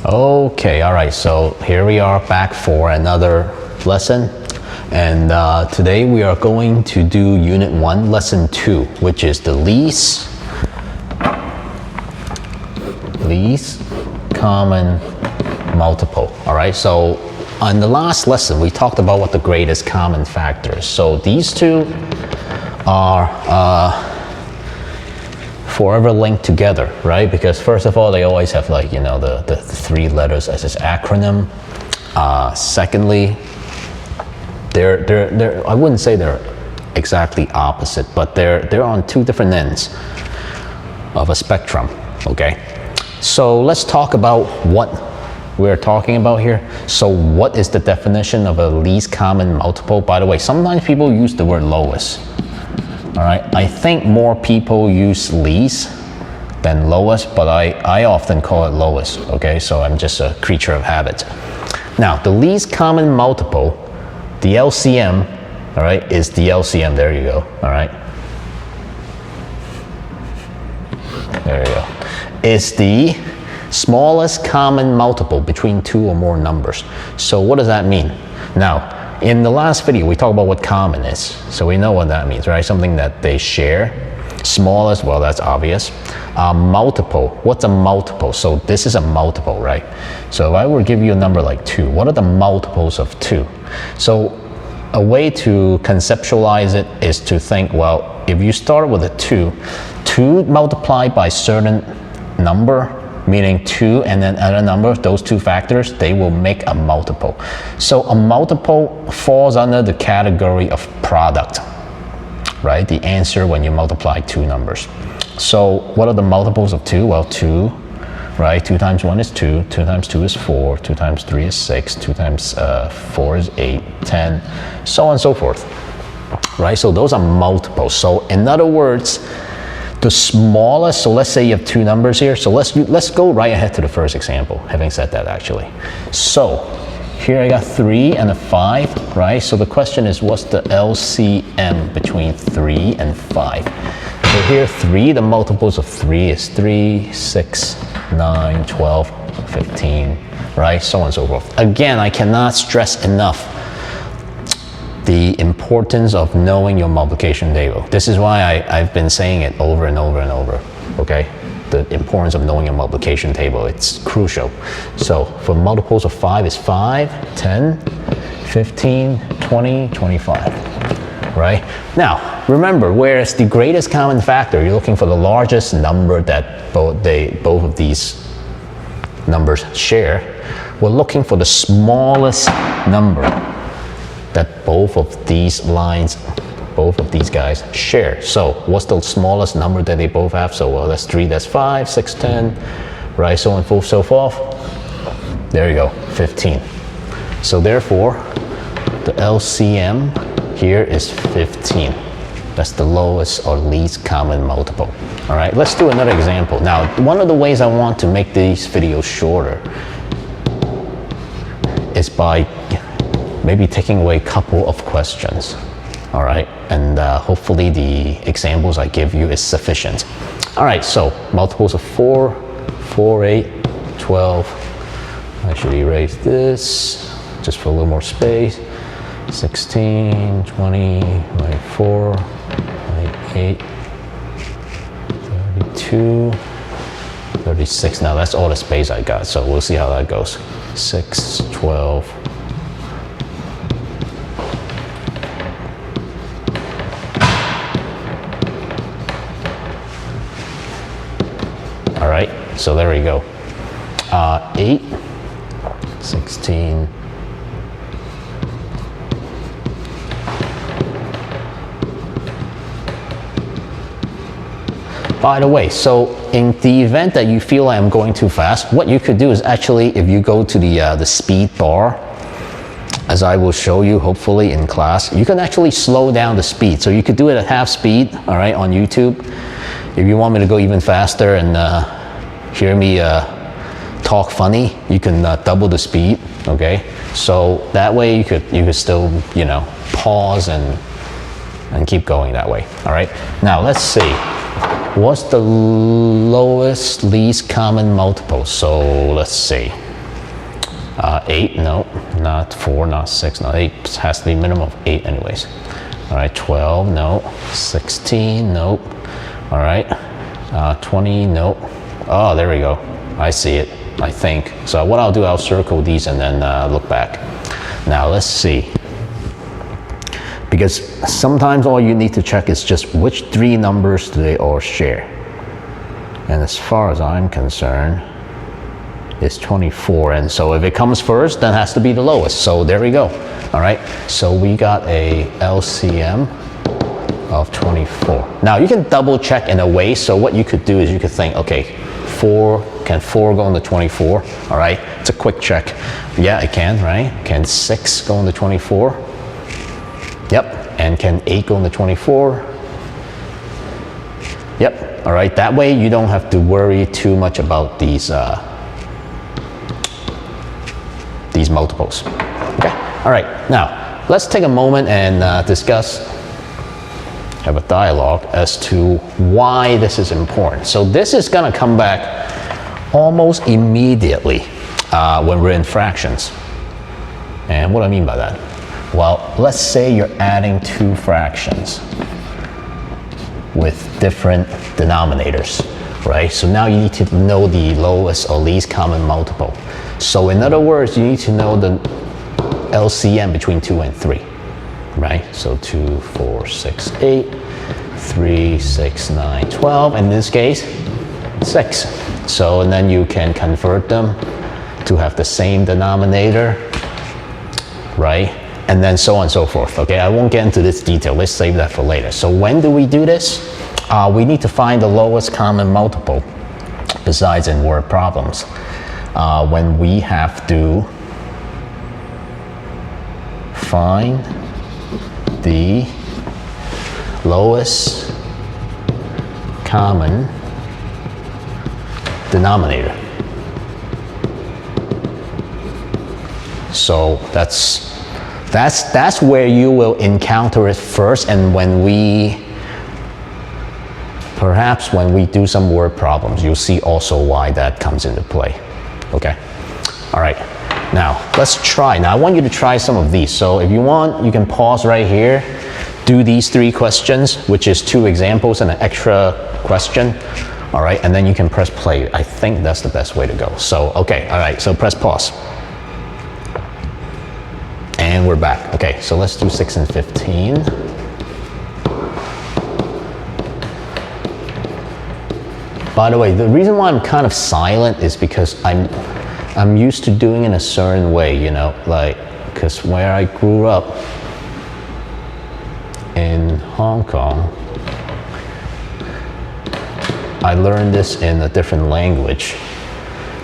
Okay, all right, so here we are back for another lesson. And today we are going to do Unit 1, Lesson 2, which is the least common multiple. All right, so on the last lesson, we talked about what the greatest common factors. So these two are forever linked together, right? Because first of all, they always have like, you know, the three letters as its acronym. Secondly, they're I wouldn't say they're exactly opposite, but they're on two different ends of a spectrum, okay? So let's talk about what we're talking about here. So what is the definition of a least common multiple? By the way, sometimes people use the word lowest. All right, I think more people use least than lowest, but I often call it lowest, okay? So I'm just a creature of habit. Now, the least common multiple, the LCM, all right, is the LCM, there you go, all right? There you go. Is the smallest common multiple between two or more numbers. So what does that mean? Now, in the last video, we talked about what common is. So we know what that means, right? Something that they share. Smallest, well, that's obvious. Multiple, what's a multiple? So this is a multiple, right? So if I were to give you a number like 2, what are the multiples of 2? So a way to conceptualize it is to think, well, if you start with a 2 multiplied by certain number, meaning 2 and then other number, those two factors, they will make a multiple. So a multiple falls under the category of product, right? The answer when you multiply two numbers. So what are the multiples of 2? Well, 2, right? 2 times 1 is 2, 2 times 2 is 4, 2 times 3 is 6, 2 times 4 is 8, 10, so on and so forth, right? So those are multiples. So in other words, the smallest, so let's say you have two numbers here. So let's go right ahead to the first example, having said that actually. So here I got 3 and a 5, right? So the question is, what's the LCM between 3 and 5? So here 3, the multiples of 3 is 3, 6, 9, 12, 15, right? So on and so forth. Again, I cannot stress enough the importance of knowing your multiplication table. This is why I've been saying it over and over and over, okay? The importance of knowing your multiplication table, it's crucial. So for multiples of 5 is 5, 10, 15, 20, 25, right? Now, remember, whereas the greatest common factor, you're looking for the largest number that both of these numbers share, we're looking for the smallest number that both of these lines, both of these guys share. So what's the smallest number that they both have? So well, that's 3, that's 5, 6, 10, right? So on and so forth. There you go, 15. So therefore, the LCM here is 15. That's the lowest or least common multiple. All right, let's do another example. Now, one of the ways I want to make these videos shorter is by maybe taking away a couple of questions, all right? And hopefully the examples I give you is sufficient. All right, so multiples of 4, 4, 8, 12. I should erase this just for a little more space. 16, 20, 24, 28, 32, 36. Now that's all the space I got, so we'll see how that goes. 6, 12, all right, so there we go. 8, 16. By the way, so in the event that you feel like I'm going too fast, what you could do is actually, if you go to the speed bar, as I will show you hopefully in class, you can actually slow down the speed. So you could do it at half speed, all right, on YouTube. If you want me to go even faster and hear me talk funny, you can double the speed, okay? So that way you could still, you know, pause and keep going that way, all right? Now let's see. What's the lowest least common multiple? So let's see. 8, no, not 4, not 6, no, 8 has to be minimum of 8 anyways. All right, 12, no, 16, nope. All right, 20, nope. Oh, there we go. I see it, I think. So what I'll do, I'll circle these and then look back. Now let's see. Because sometimes all you need to check is just which 3 numbers do they all share. And as far as I'm concerned, it's 24. And so if it comes first, then it has to be the lowest. So there we go. All right. So we got a LCM of 24. Now you can double check in a way. So what you could do is you could think, okay, can 4 go into 24? All right. It's a quick check. Yeah, it can, right? Can 6 go into 24? Yep. And can 8 go into 24? Yep. All right. That way you don't have to worry too much about these multiples. Okay. All right. Now let's take a moment and have a dialogue as to why this is important. So this is going to come back almost immediately when we're in fractions. And what do I mean by that? Well, let's say you're adding 2 fractions with different denominators, right? So now you need to know the lowest or least common multiple. So in other words, you need to know the LCM between 2 and 3, right? So 2, 4, 6, 8, 3, 6, 9, 12. In this case, 6. So and then you can convert them to have the same denominator, right? And then so on and so forth. Okay, I won't get into this detail. Let's save that for later. So when do we do this? We need to find the lowest common multiple besides in word problems. When we have to find the lowest common denominator. So that's where you will encounter it first, and when we do some word problems, you'll see also why that comes into play. Okay. All right. Now let's try. Now I want you to try some of these. So if you want, you can pause right here, do these 3 questions, which is 2 examples and an extra question. All right, and then you can press play. I think that's the best way to go. So okay. All right. So press pause. And we're back. Okay, so let's do 6 and 15. By the way, the reason why I'm kind of silent is because I'm used to doing it in a certain way, you know, like, because where I grew up in Hong Kong, I learned this in a different language.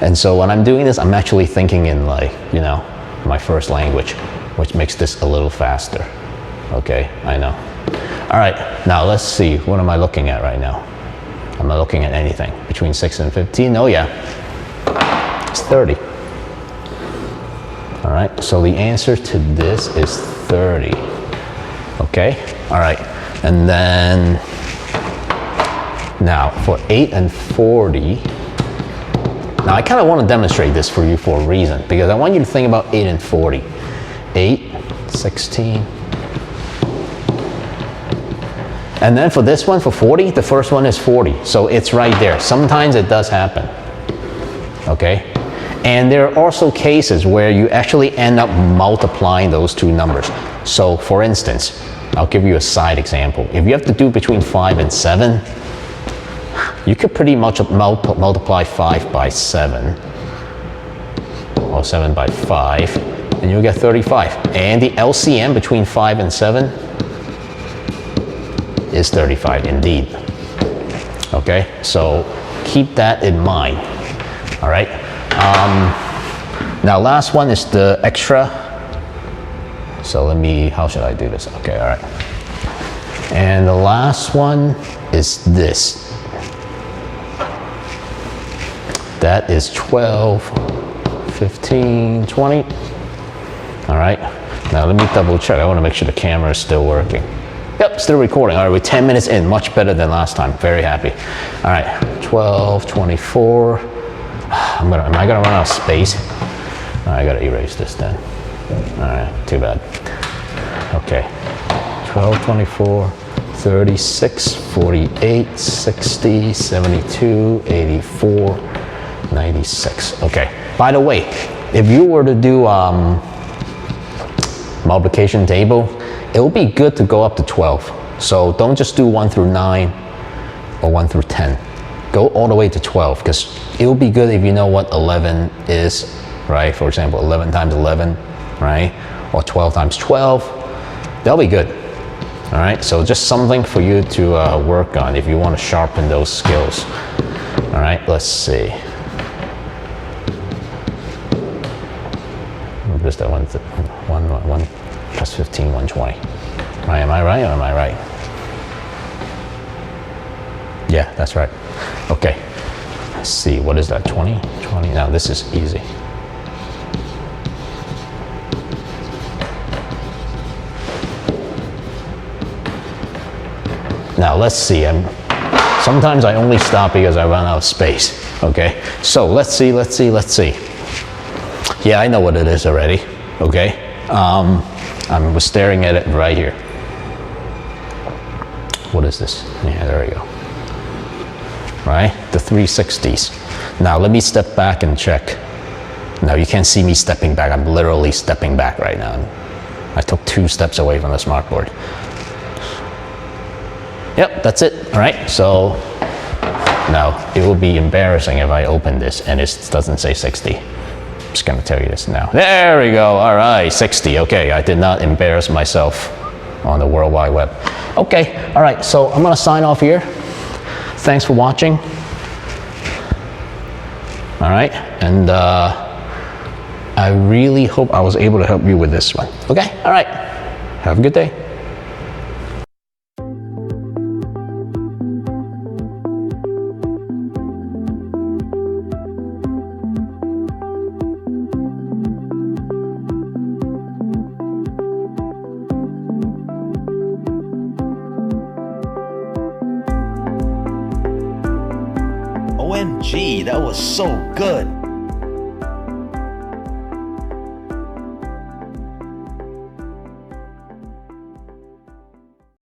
And so when I'm doing this, I'm actually thinking in, like, you know, my first language, which makes this a little faster. Okay, I know. All right, now let's see, what am I looking at right now? I'm not looking at anything. Between 6 and 15, oh yeah, it's 30. All right, so the answer to this is 30. Okay, all right, and then now for 8 and 40, now I kind of want to demonstrate this for you for a reason, because I want you to think about 8 and 40. 8, 16. And then for this one, for 40, the first one is 40. So it's right there. Sometimes it does happen. Okay? And there are also cases where you actually end up multiplying those 2 numbers. So for instance, I'll give you a side example. If you have to do between 5 and 7, you could pretty much multiply 5 by 7. or 7 by 5, and you'll get 35. And the LCM between 5 and 7 is 35 indeed. Okay, so keep that in mind. All right. Now last one is the extra. So how should I do this? Okay, all right. And the last one is this. That is 12, 15, 20. All right. Now let me double check. I want to make sure the camera is still working. Yep, still recording. All right, we're 10 minutes in. Much better than last time. Very happy. All right, 12, 24. Am I gonna run out of space? I gotta erase this then. All right, too bad. Okay, 12, 24, 36, 48, 60, 72, 84, 96. Okay, by the way, if you were to do multiplication table, it will be good to go up to 12. So don't just do 1 through 9 or 1 through 10. Go all the way to 12, because it will be good if you know what 11 is, right? For example, 11 times 11, right? Or 12 times 12. That'll be good. All right, so just something for you to work on if you want to sharpen those skills. All right, let's see. Just that 1 plus 15, 120. Right, am I right or am I right? Yeah, that's right. Okay, let's see, what is that, 20? 20, now this is easy. Now let's see, sometimes I only stop because I run out of space, okay? So let's see. Yeah, I know what it is already, okay? I was staring at it right here. What is this? Yeah, there we go. Right, the 360s. Now let me step back and check. Now you can't see me stepping back. I'm literally stepping back right now. I took 2 steps away from the smartboard. Yep, that's it. All right, so now it will be embarrassing if I open this and it doesn't say 60. I'm just gonna tell you this now. There we go. All right, 60. Okay, I did not embarrass myself on the World Wide Web. Okay, all right, so I'm gonna sign off here. Thanks for watching. All right, and I really hope I was able to help you with this one. Okay, all right, have a good day. OMG, that was so good.